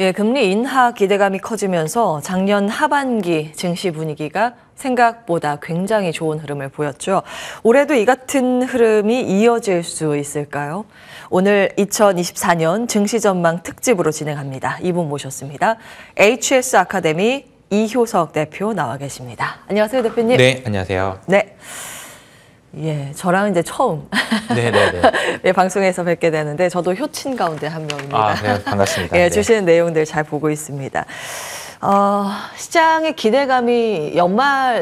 예, 금리 인하 기대감이 커지면서 작년 하반기 증시 분위기가 생각보다 굉장히 좋은 흐름을 보였죠. 올해도 이 같은 흐름이 이어질 수 있을까요? 오늘 2024년 증시 전망 특집으로 진행합니다. 이분 모셨습니다. HS 아카데미 이효석 대표 나와 계십니다. 안녕하세요, 대표님. 네, 안녕하세요. 네. 예, 저랑 이제 처음 네네네. 예, 방송에서 뵙게 되는데 저도 효친 가운데 한 명입니다. 아, 네, 반갑습니다. 예, 네. 주시는 내용들 잘 보고 있습니다. 시장의 기대감이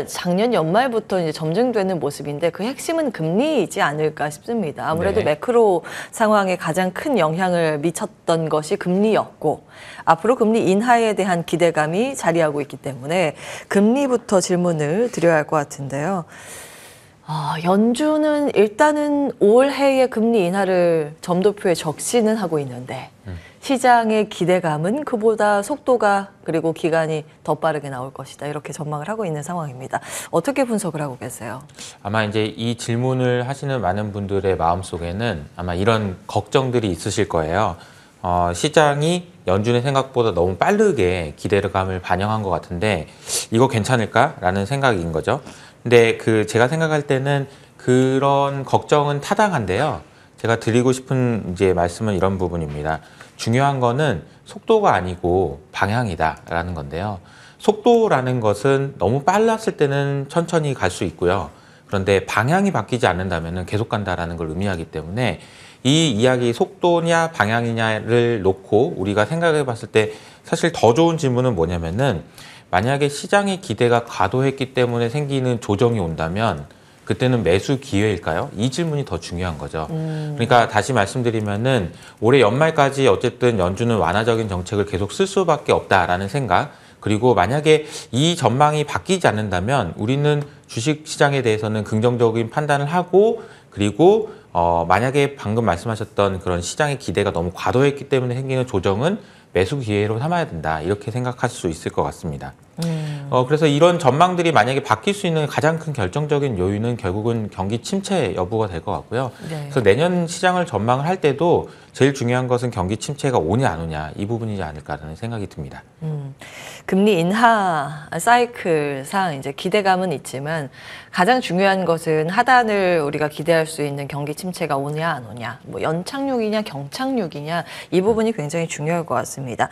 작년 연말부터 이제 점증되는 모습인데 그 핵심은 금리이지 않을까 싶습니다. 아무래도 네. 매크로 상황에 가장 큰 영향을 미쳤던 것이 금리였고 앞으로 금리 인하에 대한 기대감이 자리하고 있기 때문에 금리부터 질문을 드려야 할 것 같은데요. 연준은 일단은 올해의 금리 인하를 점도표에 적시는 하고 있는데 시장의 기대감은 그보다 속도가 그리고 기간이 더 빠르게 나올 것이다. 이렇게 전망을 하고 있는 상황입니다. 어떻게 분석을 하고 계세요? 아마 이제 이 질문을 하시는 많은 분들의 마음속에는 아마 이런 걱정들이 있으실 거예요. 시장이 연준의 생각보다 너무 빠르게 기대감을 반영한 것 같은데 이거 괜찮을까라는 생각인 거죠. 근데 제가 생각할 때는 그런 걱정은 타당한데요. 제가 드리고 싶은 이제 말씀은 이런 부분입니다. 중요한 거는 속도가 아니고 방향이다라는 건데요. 속도라는 것은 너무 빨랐을 때는 천천히 갈 수 있고요. 그런데 방향이 바뀌지 않는다면 계속 간다라는 걸 의미하기 때문에 이 이야기 속도냐 방향이냐를 놓고 우리가 생각해 봤을 때 사실 더 좋은 질문은 뭐냐면은 만약에 시장의 기대가 과도했기 때문에 생기는 조정이 온다면 그때는 매수 기회일까요? 이 질문이 더 중요한 거죠. 그러니까 다시 말씀드리면은 올해 연말까지 어쨌든 연준은 완화적인 정책을 계속 쓸 수밖에 없다라는 생각. 그리고 만약에 이 전망이 바뀌지 않는다면 우리는 주식 시장에 대해서는 긍정적인 판단을 하고 그리고 만약에 방금 말씀하셨던 그런 시장의 기대가 너무 과도했기 때문에 생기는 조정은 매수 기회로 삼아야 된다. 이렇게 생각할 수 있을 것 같습니다. 그래서 이런 전망들이 만약에 바뀔 수 있는 가장 큰 결정적인 요인은 결국은 경기 침체 여부가 될 것 같고요. 네. 그래서 내년 시장을 전망을 할 때도 제일 중요한 것은 경기 침체가 오냐 안 오냐 이 부분이지 않을까라는 생각이 듭니다. 금리 인하 사이클상 이제 기대감은 있지만 가장 중요한 것은 하단을 우리가 기대할 수 있는 경기 침체가 오냐 안 오냐, 뭐 연착륙이냐 경착륙이냐 이 부분이 굉장히 중요할 것 같습니다.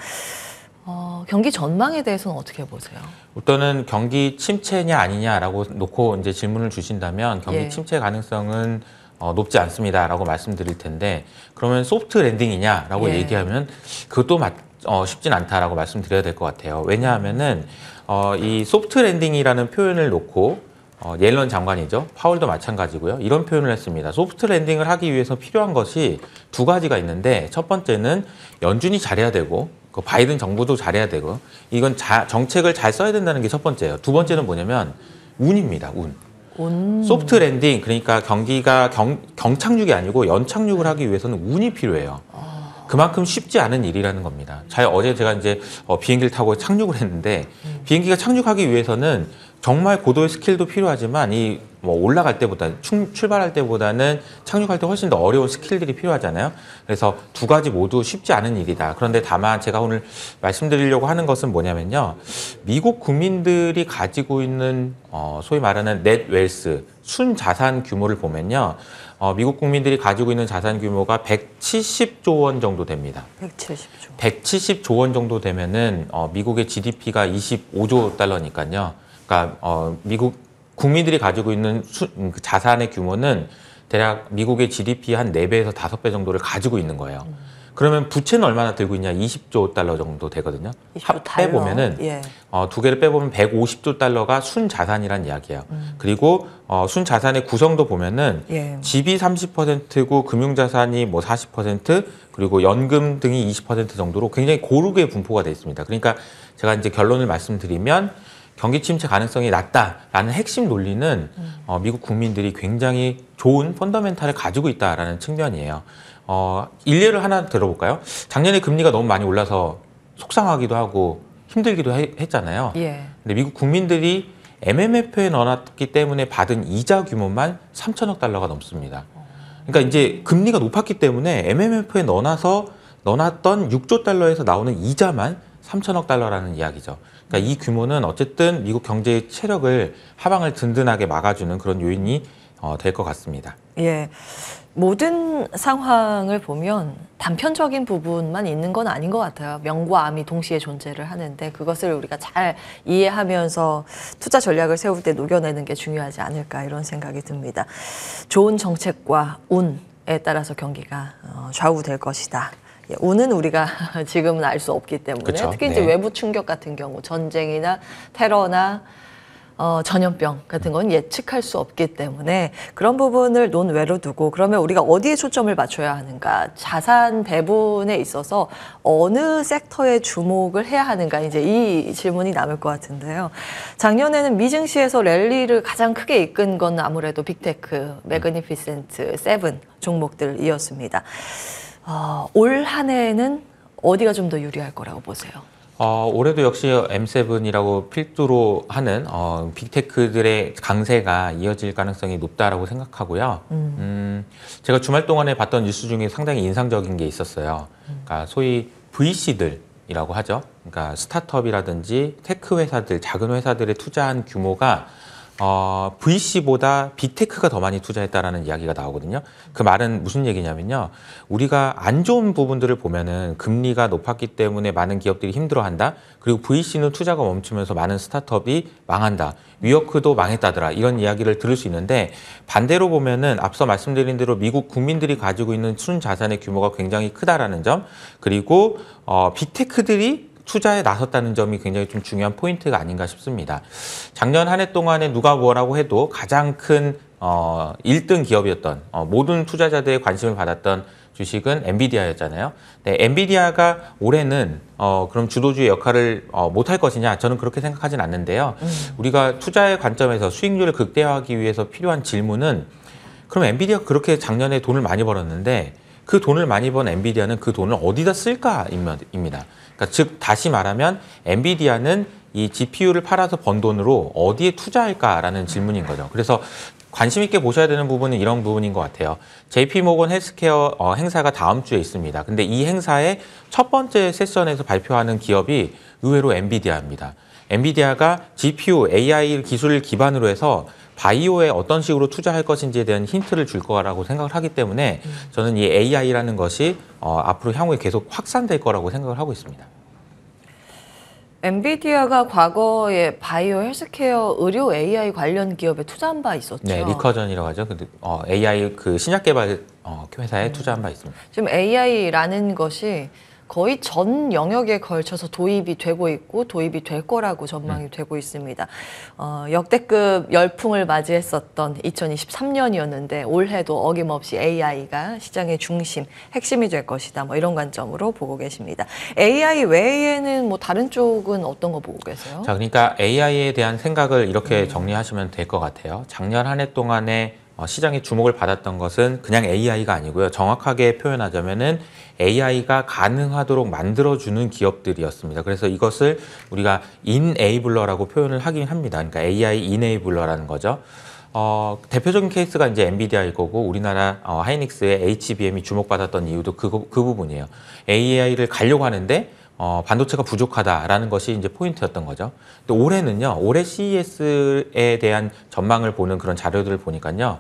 경기 전망에 대해서는 어떻게 보세요? 일단은 경기 침체냐 아니냐라고 놓고 이제 질문을 주신다면 경기 예. 침체 가능성은 높지 않습니다라고 말씀드릴 텐데 그러면 소프트 랜딩이냐라고 예. 얘기하면 그것도 쉽진 않다라고 말씀드려야 될 것 같아요. 왜냐하면은 이 소프트 랜딩이라는 표현을 놓고 옐런 장관이죠. 파월도 마찬가지고요. 이런 표현을 했습니다. 소프트 랜딩을 하기 위해서 필요한 것이 두 가지가 있는데 첫 번째는 연준이 잘해야 되고 바이든 정부도 잘해야 되고 이건 정책을 잘 써야 된다는 게 첫 번째예요. 두 번째는 뭐냐면 운입니다. 운. 소프트 랜딩 그러니까 경기가 경착륙이 아니고 연착륙을 하기 위해서는 운이 필요해요. 그만큼 쉽지 않은 일이라는 겁니다. 어제 제가 이제 비행기를 타고 착륙을 했는데 비행기가 착륙하기 위해서는 정말 고도의 스킬도 필요하지만 올라갈 때보다 출발할 때보다는 착륙할 때 훨씬 더 어려운 스킬들이 필요하잖아요. 그래서 두 가지 모두 쉽지 않은 일이다. 그런데 다만 제가 오늘 말씀드리려고 하는 것은 뭐냐면요. 미국 국민들이 가지고 있는 소위 말하는 넷 웰스, 순자산 규모를 보면요. 미국 국민들이 가지고 있는 자산 규모가 170조 원 정도 됩니다. 170조. 170조 원 정도 되면은 미국의 GDP가 25조 달러니까요. 그러니까 미국 국민들이 가지고 있는 자산의 규모는 대략 미국의 GDP 한 4배에서 5배 정도를 가지고 있는 거예요. 그러면 부채는 얼마나 들고 있냐? 20조 달러 정도 되거든요. 20조 빼보면은 예. 두 개를 빼보면 150조 달러가 순자산이란 이야기예요. 그리고 순자산의 구성도 보면은 예. 집이 30%고 금융자산이 40% 그리고 연금 등이 20% 정도로 굉장히 고르게 분포가 되어 있습니다. 그러니까 제가 이제 결론을 말씀드리면 경기 침체 가능성이 낮다라는 핵심 논리는 미국 국민들이 굉장히 좋은 펀더멘탈을 가지고 있다라는 측면이에요. 일례를 하나 들어볼까요? 작년에 금리가 너무 많이 올라서 속상하기도 하고 힘들기도 했잖아요. 예. 근데 미국 국민들이 MMF에 넣어놨기 때문에 받은 이자 규모만 3천억 달러가 넘습니다. 그러니까 이제 금리가 높았기 때문에 MMF에 넣어놔서 넣어놨던 6조 달러에서 나오는 이자만 3천억 달러라는 이야기죠. 그러니까 이 규모는 어쨌든 미국 경제의 체력을 하방을 든든하게 막아주는 그런 요인이 될 것 같습니다. 예. 모든 상황을 보면 단편적인 부분만 있는 건 아닌 것 같아요. 명과 암이 동시에 존재를 하는데 그것을 우리가 잘 이해하면서 투자 전략을 세울 때 녹여내는 게 중요하지 않을까 이런 생각이 듭니다. 좋은 정책과 운에 따라서 경기가 좌우될 것이다. 예, 운은 우리가 지금은 알 수 없기 때문에 그쵸? 특히 이제 네. 외부 충격 같은 경우 전쟁이나 테러나 전염병 같은 건 예측할 수 없기 때문에 그런 부분을 논외로 두고 그러면 우리가 어디에 초점을 맞춰야 하는가? 자산 배분에 있어서 어느 섹터에 주목을 해야 하는가? 이제 이 질문이 남을 것 같은데요. 작년에는 미증시에서 랠리를 가장 크게 이끈 건 아무래도 빅테크, 매그니피센트, 세븐 종목들이었습니다. 올 한 해에는 어디가 좀 더 유리할 거라고 보세요? 올해도 역시 M7이라고 필두로 하는 빅테크들의 강세가 이어질 가능성이 높다라고 생각하고요. 제가 주말 동안에 봤던 뉴스 중에 상당히 인상적인 게 있었어요. 그러니까 소위 VC들이라고 하죠. 그러니까 스타트업이라든지 테크 회사들, 작은 회사들의 투자한 규모가 VC보다 빅테크가 더 많이 투자했다라는 이야기가 나오거든요. 그 말은 무슨 얘기냐면요. 우리가 안 좋은 부분들을 보면은 금리가 높았기 때문에 많은 기업들이 힘들어한다. 그리고 VC는 투자가 멈추면서 많은 스타트업이 망한다. 위워크도 망했다더라. 이런 이야기를 들을 수 있는데 반대로 보면은 앞서 말씀드린 대로 미국 국민들이 가지고 있는 순자산의 규모가 굉장히 크다라는 점. 그리고 빅테크들이 투자에 나섰다는 점이 굉장히 좀 중요한 포인트가 아닌가 싶습니다. 작년 한 해 동안에 누가 뭐라고 해도 가장 큰 1등 기업이었던 모든 투자자들의 관심을 받았던 주식은 엔비디아였잖아요. 네, 엔비디아가 올해는 그럼 주도주의 역할을 못할 것이냐? 저는 그렇게 생각하진 않는데요. 우리가 투자의 관점에서 수익률을 극대화하기 위해서 필요한 질문은 그럼 엔비디아가 그렇게 작년에 돈을 많이 벌었는데 그 돈을 많이 번 엔비디아는 그 돈을 어디다 쓸까입니다. 그러니까 즉 다시 말하면 엔비디아는 이 GPU를 팔아서 번 돈으로 어디에 투자할까라는 질문인 거죠. 그래서 관심 있게 보셔야 되는 부분은 이런 부분인 것 같아요. JP모건 헬스케어 행사가 다음 주에 있습니다. 근데 이 행사의 첫 번째 세션에서 발표하는 기업이 의외로 엔비디아입니다. 엔비디아가 GPU, AI 기술을 기반으로 해서 바이오에 어떤 식으로 투자할 것인지에 대한 힌트를 줄 거라고 생각을 하기 때문에 저는 이 AI라는 것이 앞으로 향후에 계속 확산될 거라고 생각을 하고 있습니다. 엔비디아가 과거에 바이오, 헬스케어, 의료 AI 관련 기업에 투자한 바 있었죠. 네, 리커전이라고 하죠. AI 그 신약 개발 회사에 투자한 바 있습니다. 지금 AI라는 것이 거의 전 영역에 걸쳐서 도입이 되고 있고 도입이 될 거라고 전망이 되고 있습니다. 역대급 열풍을 맞이했었던 2023년이었는데 올해도 어김없이 AI가 시장의 중심, 핵심이 될 것이다. 뭐 이런 관점으로 보고 계십니다. AI 외에는 뭐 다른 쪽은 어떤 거 보고 계세요? 자, 그러니까 AI에 대한 생각을 이렇게 정리하시면 될 것 같아요. 작년 한 해 동안에 시장의 주목을 받았던 것은 그냥 AI가 아니고요. 정확하게 표현하자면은 AI가 가능하도록 만들어주는 기업들이었습니다. 그래서 이것을 우리가 인에이블러라고 표현을 하긴 합니다. 그러니까 AI 인에이블러라는 거죠. 대표적인 케이스가 이제 엔비디아일 거고 우리나라 하이닉스의 HBM이 주목받았던 이유도 그 부분이에요. AI를 가려고 하는데 반도체가 부족하다라는 것이 이제 포인트였던 거죠. 또 올해는요, 올해 CES에 대한 전망을 보는 그런 자료들을 보니까요,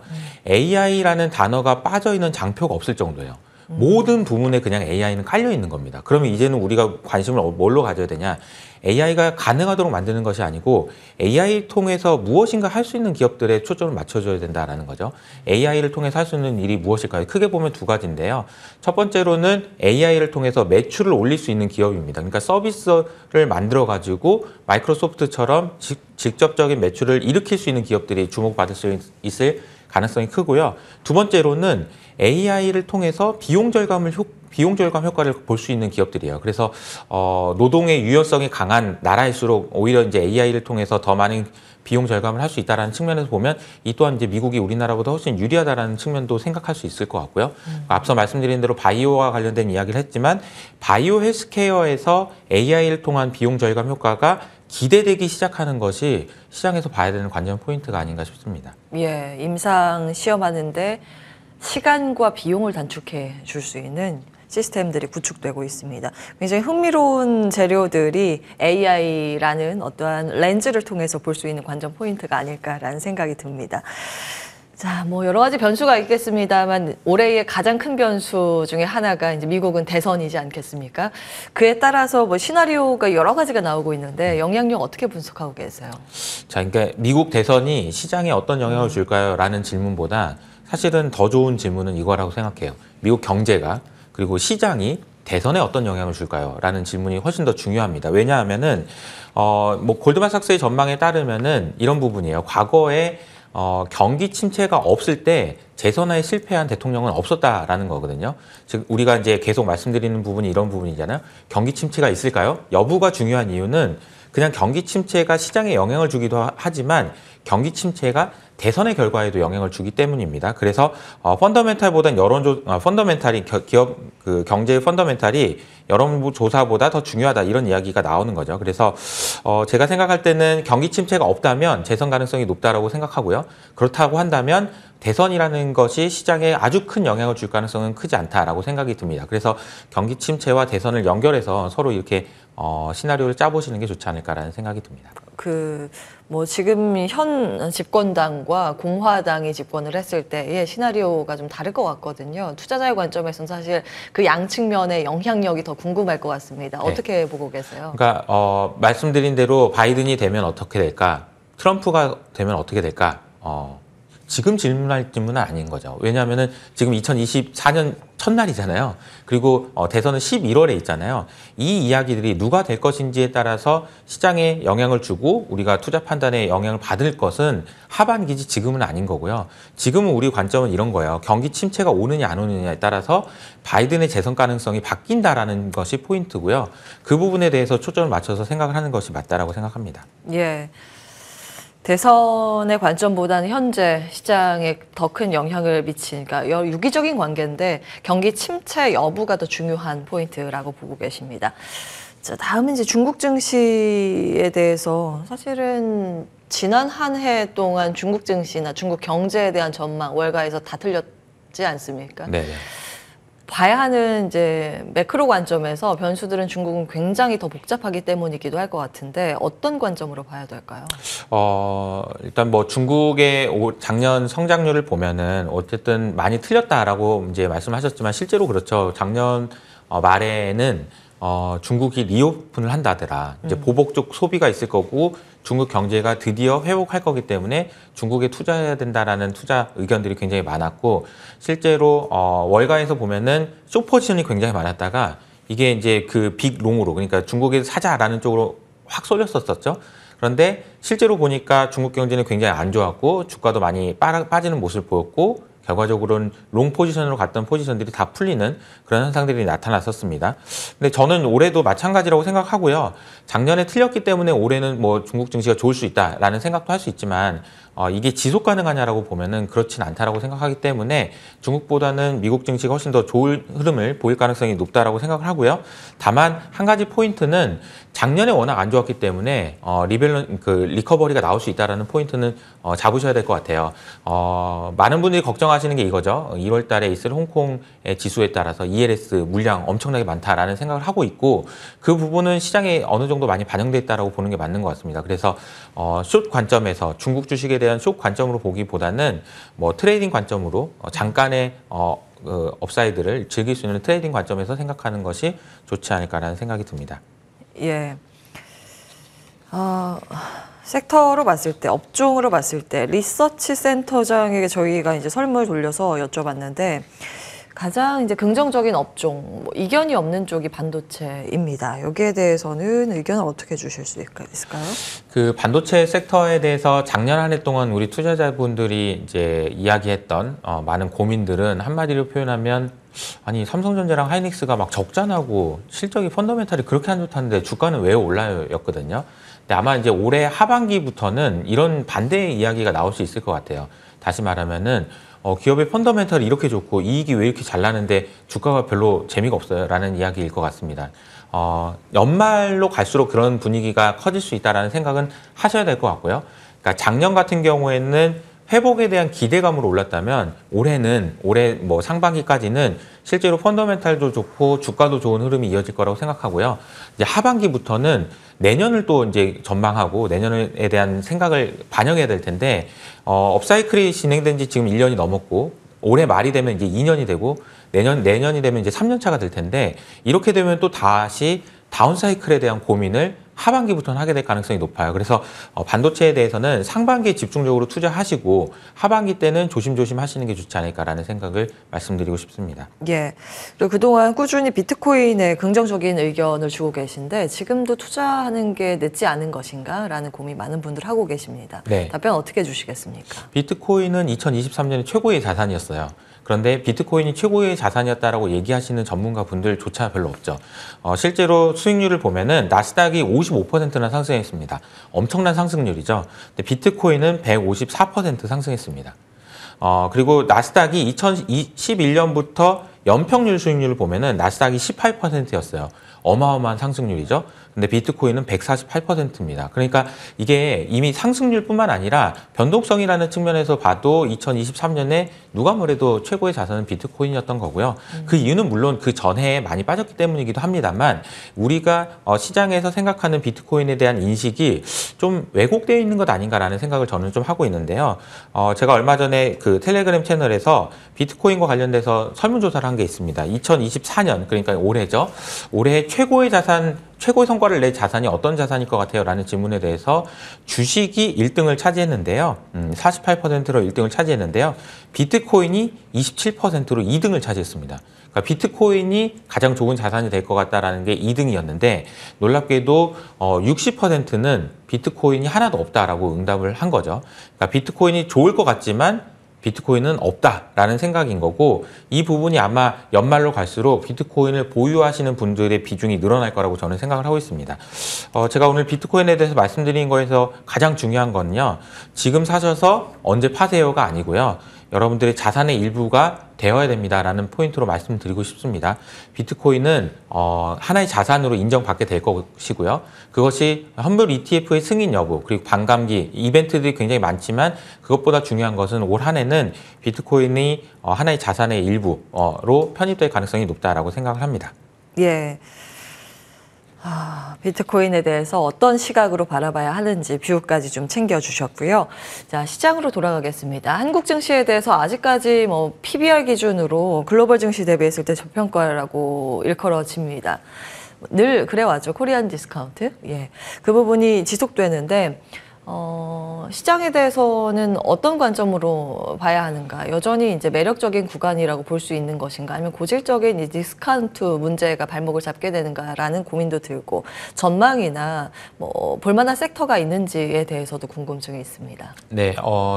AI라는 단어가 빠져 있는 장표가 없을 정도예요. 모든 부문에 그냥 AI는 깔려 있는 겁니다. 그러면 이제는 우리가 관심을 뭘로 가져야 되냐? AI가 가능하도록 만드는 것이 아니고 AI 통해서 무엇인가 할 수 있는 기업들에 초점을 맞춰줘야 된다는 거죠. AI를 통해서 할 수 있는 일이 무엇일까요? 크게 보면 두 가지인데요. 첫 번째로는 AI를 통해서 매출을 올릴 수 있는 기업입니다. 그러니까 서비스를 만들어가지고 마이크로소프트처럼 직접적인 매출을 일으킬 수 있는 기업들이 주목받을 수 있을 가능성이 크고요. 두 번째로는 AI를 통해서 비용 절감 효과를 볼 수 있는 기업들이에요. 그래서 노동의 유연성이 강한 나라일수록 오히려 이제 AI를 통해서 더 많은 비용 절감을 할 수 있다는 측면에서 보면 이 또한 이제 미국이 우리나라보다 훨씬 유리하다는 측면도 생각할 수 있을 것 같고요. 앞서 말씀드린 대로 바이오와 관련된 이야기를 했지만 바이오 헬스케어에서 AI를 통한 비용 절감 효과가 기대되기 시작하는 것이 시장에서 봐야 되는 관전 포인트가 아닌가 싶습니다. 예, 임상 시험하는데 시간과 비용을 단축해 줄 수 있는 시스템들이 구축되고 있습니다. 굉장히 흥미로운 재료들이 AI라는 어떠한 렌즈를 통해서 볼 수 있는 관전 포인트가 아닐까라는 생각이 듭니다. 자, 뭐 여러 가지 변수가 있겠습니다만 올해의 가장 큰 변수 중에 하나가 이제 미국은 대선이지 않겠습니까? 그에 따라서 뭐 시나리오가 여러 가지가 나오고 있는데 영향력 어떻게 분석하고 계세요? 자, 그러니까 미국 대선이 시장에 어떤 영향을 줄까요? 라는 질문보다 사실은 더 좋은 질문은 이거라고 생각해요. 미국 경제가 그리고 시장이 대선에 어떤 영향을 줄까요? 라는 질문이 훨씬 더 중요합니다. 왜냐하면은 뭐 골드만삭스의 전망에 따르면은 이런 부분이에요. 과거에 경기 침체가 없을 때 재선에 실패한 대통령은 없었다라는 거거든요. 즉 우리가 이제 계속 말씀드리는 부분이 이런 부분이잖아요. 경기 침체가 있을까요? 여부가 중요한 이유는 그냥 경기 침체가 시장에 영향을 주기도 하지만 경기 침체가 대선의 결과에도 영향을 주기 때문입니다. 그래서 펀더멘탈보다는 펀더멘탈이 기업 그 경제의 펀더멘탈이 여론조사보다 더 중요하다 이런 이야기가 나오는 거죠. 그래서 제가 생각할 때는 경기 침체가 없다면 재선 가능성이 높다라고 생각하고요. 그렇다고 한다면 대선이라는 것이 시장에 아주 큰 영향을 줄 가능성은 크지 않다라고 생각이 듭니다. 그래서 경기 침체와 대선을 연결해서 서로 이렇게 시나리오를 짜보시는 게 좋지 않을까라는 생각이 듭니다. 뭐 지금 현 집권당과 공화당이 집권을 했을 때의 시나리오가 좀 다를 것 같거든요. 투자자의 관점에서는 사실 그 양측면의 영향력이 더 궁금할 것 같습니다. 네. 어떻게 보고 계세요? 그러니까 말씀드린 대로 바이든이 되면 어떻게 될까? 트럼프가 되면 어떻게 될까? 지금 질문할 질문은 아닌 거죠. 왜냐하면은 지금 2024년 첫날이잖아요. 그리고 대선은 11월에 있잖아요. 이 이야기들이 누가 될 것인지에 따라서 시장에 영향을 주고 우리가 투자 판단에 영향을 받을 것은 하반기지 지금은 아닌 거고요. 지금은 우리 관점은 이런 거예요. 경기 침체가 오느냐 안 오느냐에 따라서 바이든의 재선 가능성이 바뀐다라는 것이 포인트고요. 그 부분에 대해서 초점을 맞춰서 생각을 하는 것이 맞다라고 생각합니다. 예. 대선의 관점보다는 현재 시장에 더 큰 영향을 미치니까 유기적인 관계인데 경기 침체 여부가 더 중요한 포인트라고 보고 계십니다. 자, 다음은 이제 중국 증시에 대해서 사실은 지난 한 해 동안 중국 증시나 중국 경제에 대한 전망 월가에서 다 틀렸지 않습니까? 네. 봐야 하는 이제 매크로 관점에서 변수들은 중국은 굉장히 더 복잡하기 때문이기도 할 것 같은데 어떤 관점으로 봐야 될까요? 일단 뭐 중국의 작년 성장률을 보면은 어쨌든 많이 틀렸다라고 이제 말씀하셨지만 실제로 그렇죠. 작년 말에는 중국이 리오픈을 한다더라. 이제 보복적 소비가 있을 거고 중국 경제가 드디어 회복할 거기 때문에 중국에 투자해야 된다라는 투자 의견들이 굉장히 많았고 실제로 월가에서 보면은 숏 포지션이 굉장히 많았다가 이게 이제 그 빅롱으로 그러니까 중국에서 사자라는 쪽으로 확 쏠렸었죠. 그런데 실제로 보니까 중국 경제는 굉장히 안 좋았고 주가도 많이 빠지는 모습을 보였고 결과적으로는 롱 포지션으로 갔던 포지션들이 다 풀리는 그런 현상들이 나타났었습니다. 근데 저는 올해도 마찬가지라고 생각하고요. 작년에 틀렸기 때문에 올해는 뭐 중국 증시가 좋을 수 있다라는 생각도 할 수 있지만 이게 지속 가능하냐라고 보면은 그렇진 않다라고 생각하기 때문에 중국보다는 미국 증시가 훨씬 더 좋은 흐름을 보일 가능성이 높다라고 생각을 하고요. 다만 한 가지 포인트는 작년에 워낙 안 좋았기 때문에 리커버리가 나올 수 있다라는 포인트는 잡으셔야 될 것 같아요. 많은 분들이 걱정하시는 게 이거죠. 2월 달에 있을 홍콩의 지수에 따라서 ELS 물량 엄청나게 많다라는 생각을 하고 있고 그 부분은 시장에 어느 정도 많이 반영돼 있다라고 보는 게 맞는 것 같습니다. 그래서 숏 관점에서 중국 주식에 대한 숏 관점으로 보기보다는 뭐 트레이딩 관점으로 잠깐의 업사이드를 즐길 수 있는 트레이딩 관점에서 생각하는 것이 좋지 않을까라는 생각이 듭니다. 예. 섹터로 봤을 때, 업종으로 봤을 때 리서치 센터장에게 저희가 이제 설문을 돌려서 여쭤봤는데 가장 이제 긍정적인 업종, 뭐 이견이 없는 쪽이 반도체입니다. 여기에 대해서는 의견을 어떻게 주실 수 있을까요? 그 반도체 섹터에 대해서 작년 한 해 동안 우리 투자자분들이 이제 이야기했던 많은 고민들은 한마디로 표현하면 아니 삼성전자랑 하이닉스가 막 적자나고 실적이 펀더멘탈이 그렇게 안 좋다는데 주가는 왜 올라요였거든요. 근데 아마 이제 올해 하반기부터는 이런 반대의 이야기가 나올 수 있을 것 같아요. 다시 말하면은 기업의 펀더멘털이 이렇게 좋고 이익이 왜 이렇게 잘 나는데 주가가 별로 재미가 없어요 라는 이야기일 것 같습니다. 연말로 갈수록 그런 분위기가 커질 수 있다는 생각은 하셔야 될 것 같고요. 그러니까 작년 같은 경우에는 회복에 대한 기대감으로 올랐다면 올해 뭐 상반기까지는 실제로 펀더멘탈도 좋고 주가도 좋은 흐름이 이어질 거라고 생각하고요. 이제 하반기부터는 내년을 또 이제 전망하고 내년에 대한 생각을 반영해야 될 텐데 업사이클이 진행된 지 지금 1년이 넘었고 올해 말이 되면 이제 2년이 되고 내년이 되면 이제 3년 차가 될 텐데 이렇게 되면 또 다시 다운사이클에 대한 고민을 하반기부터는 하게 될 가능성이 높아요. 그래서 반도체에 대해서는 상반기에 집중적으로 투자하시고 하반기 때는 조심조심 하시는 게 좋지 않을까라는 생각을 말씀드리고 싶습니다. 예. 그리고 그동안 꾸준히 비트코인에 긍정적인 의견을 주고 계신데 지금도 투자하는 게 늦지 않은 것인가라는 고민 많은 분들 하고 계십니다. 네. 답변 어떻게 주시겠습니까? 비트코인은 2023년에 최고의 자산이었어요. 그런데 비트코인이 최고의 자산이었다라고 얘기하시는 전문가 분들조차 별로 없죠. 실제로 수익률을 보면은 나스닥이 55%나 상승했습니다. 엄청난 상승률이죠. 근데 비트코인은 154% 상승했습니다. 그리고 나스닥이 2011년부터 연평균 수익률을 보면은 나스닥이 18%였어요. 어마어마한 상승률이죠. 근데 비트코인은 148%입니다. 그러니까 이게 이미 상승률뿐만 아니라 변동성이라는 측면에서 봐도 2023년에 누가 뭐래도 최고의 자산은 비트코인이었던 거고요. 그 이유는 물론 그 전해에 많이 빠졌기 때문이기도 합니다만 우리가 시장에서 생각하는 비트코인에 대한 인식이 좀 왜곡되어 있는 것 아닌가라는 생각을 저는 좀 하고 있는데요. 제가 얼마 전에 그 텔레그램 채널에서 비트코인과 관련돼서 설문조사를 한 게 있습니다. 2024년, 그러니까 올해죠. 올해 최고의 성과를 낸 자산이 어떤 자산일 것 같아요? 라는 질문에 대해서 주식이 1등을 차지했는데요. 48%로 1등을 차지했는데요. 비트코인이 27%로 2등을 차지했습니다. 그러니까 비트코인이 가장 좋은 자산이 될 것 같다라는 게 2등이었는데 놀랍게도 60%는 비트코인이 하나도 없다라고 응답을 한 거죠. 그러니까 비트코인이 좋을 것 같지만 비트코인은 없다라는 생각인 거고 이 부분이 아마 연말로 갈수록 비트코인을 보유하시는 분들의 비중이 늘어날 거라고 저는 생각을 하고 있습니다. 제가 오늘 비트코인에 대해서 말씀드린 거에서 가장 중요한 건요. 지금 사셔서 언제 파세요가 아니고요. 여러분들의 자산의 일부가 되어야 됩니다라는 포인트로 말씀드리고 싶습니다. 비트코인은 하나의 자산으로 인정받게 될 것이고요. 그것이 환불 ETF의 승인 여부 그리고 반감기 이벤트들이 굉장히 많지만 그것보다 중요한 것은 올 한 해는 비트코인이 하나의 자산의 일부로 편입될 가능성이 높다라고 생각을 합니다. 예. 비트코인에 대해서 어떤 시각으로 바라봐야 하는지 뷰까지 좀 챙겨주셨고요. 자, 시장으로 돌아가겠습니다. 한국 증시에 대해서 아직까지 PBR 기준으로 글로벌 증시 대비했을 때 저평가라고 일컬어집니다. 늘 그래왔죠. 코리안 디스카운트. 예. 그 부분이 지속되는데, 시장에 대해서는 어떤 관점으로 봐야 하는가? 여전히 이제 매력적인 구간이라고 볼 수 있는 것인가? 아니면 고질적인 이 디스카운트 문제가 발목을 잡게 되는가라는 고민도 들고, 전망이나 볼만한 섹터가 있는지에 대해서도 궁금증이 있습니다. 네,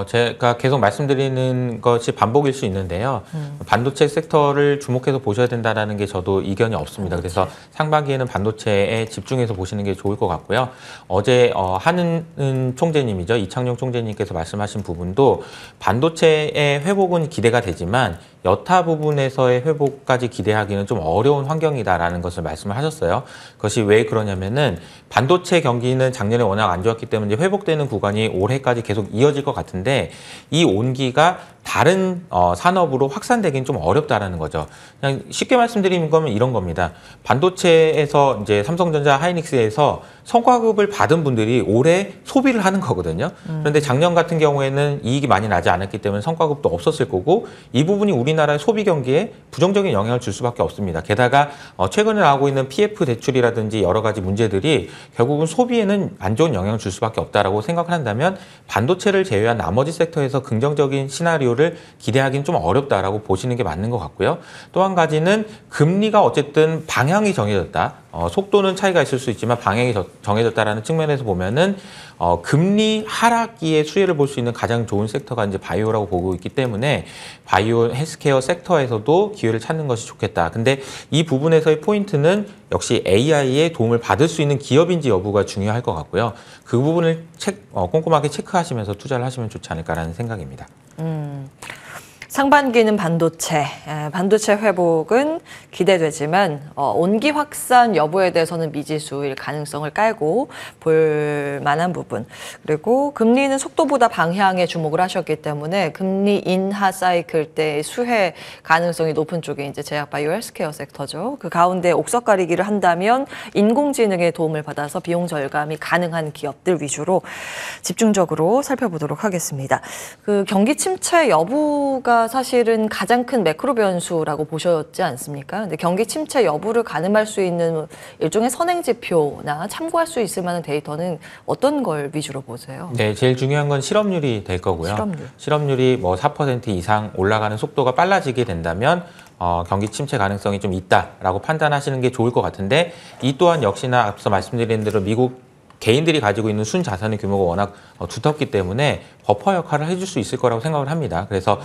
제가 계속 말씀드리는 것이 반복일 수 있는데요. 반도체 섹터를 주목해서 보셔야 된다는 게 저도 이견이 없습니다. 그래서 상반기에는 반도체에 집중해서 보시는 게 좋을 것 같고요. 어제 한은 총재님이죠. 이창용 총재님께서 말씀하신 부분도 반도체의 회복은 기대가 되지만 여타 부분에서의 회복까지 기대하기는 좀 어려운 환경이다라는 것을 말씀을 하셨어요. 그것이 왜 그러냐면은 반도체 경기는 작년에 워낙 안 좋았기 때문에 회복되는 구간이 올해까지 계속 이어질 것 같은데 이 온기가 다른 산업으로 확산되기는 좀 어렵다라는 거죠. 그냥 쉽게 말씀드리는 거면 이런 겁니다. 반도체에서 이제 삼성전자, 하이닉스에서 성과급을 받은 분들이 올해 소비를 하는 거거든요. 그런데 작년 같은 경우에는 이익이 많이 나지 않았기 때문에 성과급도 없었을 거고 이 부분이 우리나라의 소비 경기에 부정적인 영향을 줄 수밖에 없습니다. 게다가 최근에 나오고 있는 PF 대출이라든지 여러 가지 문제들이 결국은 소비에는 안 좋은 영향을 줄 수밖에 없다라고 생각을 한다면 반도체를 제외한 나머지 섹터에서 긍정적인 시나리오를 기대하기는 좀 어렵다라고 보시는 게 맞는 것 같고요. 또 한 가지는 금리가 어쨌든 방향이 정해졌다. 속도는 차이가 있을 수 있지만 방향이 정해졌다라는 측면에서 보면은 금리 하락기에 수혜를 볼 수 있는 가장 좋은 섹터가 이제 바이오라고 보고 있기 때문에 바이오 헬스케어 섹터에서도 기회를 찾는 것이 좋겠다. 근데 이 부분에서의 포인트는 역시 AI의 도움을 받을 수 있는 기업인지 여부가 중요할 것 같고요. 그 부분을 꼼꼼하게 체크하시면서 투자를 하시면 좋지 않을까라는 생각입니다. 상반기는 반도체 회복은 기대되지만 온기 확산 여부에 대해서는 미지수일 가능성을 깔고 볼 만한 부분. 그리고 금리는 속도보다 방향에 주목을 하셨기 때문에 금리 인하 사이클 때 수혜 가능성이 높은 쪽에 이제 제약 바이오 헬스케어 섹터죠. 그 가운데 옥석 가리기를 한다면 인공지능의 도움을 받아서 비용 절감이 가능한 기업들 위주로 집중적으로 살펴보도록 하겠습니다. 그 경기 침체 여부가 사실은 가장 큰 매크로 변수라고 보셨지 않습니까? 근데 경기 침체 여부를 가늠할 수 있는 일종의 선행 지표나 참고할 수 있을 만한 데이터는 어떤 걸 위주로 보세요? 네, 제일 중요한 건 실업률이 될 거고요. 실업률이 뭐 4% 이상 올라가는 속도가 빨라지게 된다면 경기 침체 가능성이 좀 있다라고 판단하시는 게 좋을 것 같은데, 이 또한 역시나 앞서 말씀드린 대로 미국 개인들이 가지고 있는 순자산의 규모가 워낙 두텁기 때문에 버퍼 역할을 해줄 수 있을 거라고 생각을 합니다. 그래서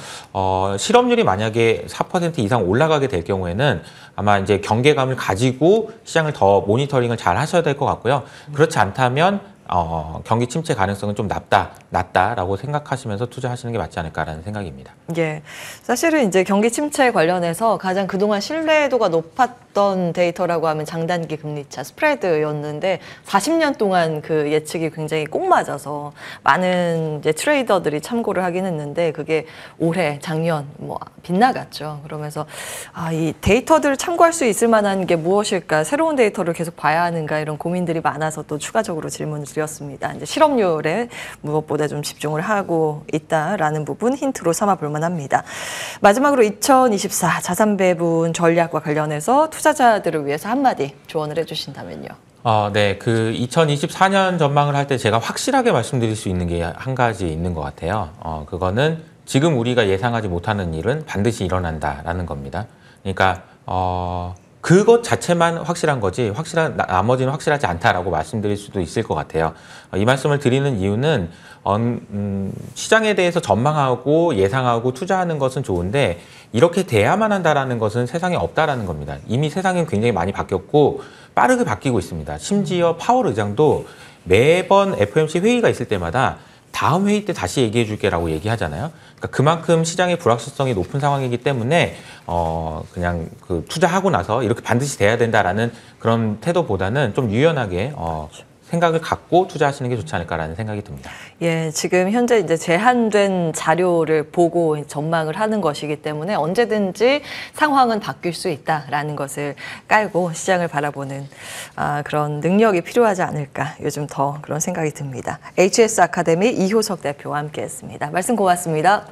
실업률이 만약에 4% 이상 올라가게 될 경우에는 아마 이제 경계감을 가지고 시장을 더 모니터링을 잘 하셔야 될 것 같고요. 그렇지 않다면 경기 침체 가능성은 좀 낮다라고 생각하시면서 투자하시는 게 맞지 않을까라는 생각입니다. 예, 사실은 이제 경기 침체 관련해서 가장 그동안 신뢰도가 높았던 데이터라고 하면 장단기 금리차 스프레드였는데 40년 동안 그 예측이 굉장히 꼭 맞아서 많은 이제 트레이더들이 참고를 하긴 했는데 그게 올해, 작년 뭐 빗나갔죠. 그러면서 이 데이터들을 참고할 수 있을 만한 게 무엇일까, 새로운 데이터를 계속 봐야 하는가 이런 고민들이 많아서 또 추가적으로 질문을 드렸습니다. 이제 실업률에 무엇보다 좀 집중을 하고 있다라는 부분 힌트로 삼아 볼 만합니다. 마지막으로 2024 자산 배분 전략과 관련해서 투자자들을 위해서 한마디 조언을 해주신다면요. 네, 그 2024년 전망을 할 때 제가 확실하게 말씀드릴 수 있는 게 한 가지 있는 것 같아요. 그거는 지금 우리가 예상하지 못하는 일은 반드시 일어난다라는 겁니다. 그러니까 그것 자체만 확실한 거지 나머지는 확실하지 않다라고 말씀드릴 수도 있을 것 같아요. 이 말씀을 드리는 이유는 시장에 대해서 전망하고 예상하고 투자하는 것은 좋은데 이렇게 돼야만 한다라는 것은 세상에 없다라는 겁니다. 이미 세상은 굉장히 많이 바뀌었고 빠르게 바뀌고 있습니다. 심지어 파월 의장도 매번 FOMC 회의가 있을 때마다 다음 회의 때 다시 얘기해 줄게라고 얘기하잖아요. 그러니까 그만큼 시장의 불확실성이 높은 상황이기 때문에 그냥 그 투자하고 나서 이렇게 반드시 돼야 된다라는 그런 태도보다는 좀 유연하게 생각을 갖고 투자하시는 게 좋지 않을까라는 생각이 듭니다. 예, 지금 현재 이제 제한된 자료를 보고 전망을 하는 것이기 때문에 언제든지 상황은 바뀔 수 있다라는 것을 깔고 시장을 바라보는 그런 능력이 필요하지 않을까, 요즘 더 그런 생각이 듭니다. HS 아카데미 이효석 대표와 함께했습니다. 말씀 고맙습니다.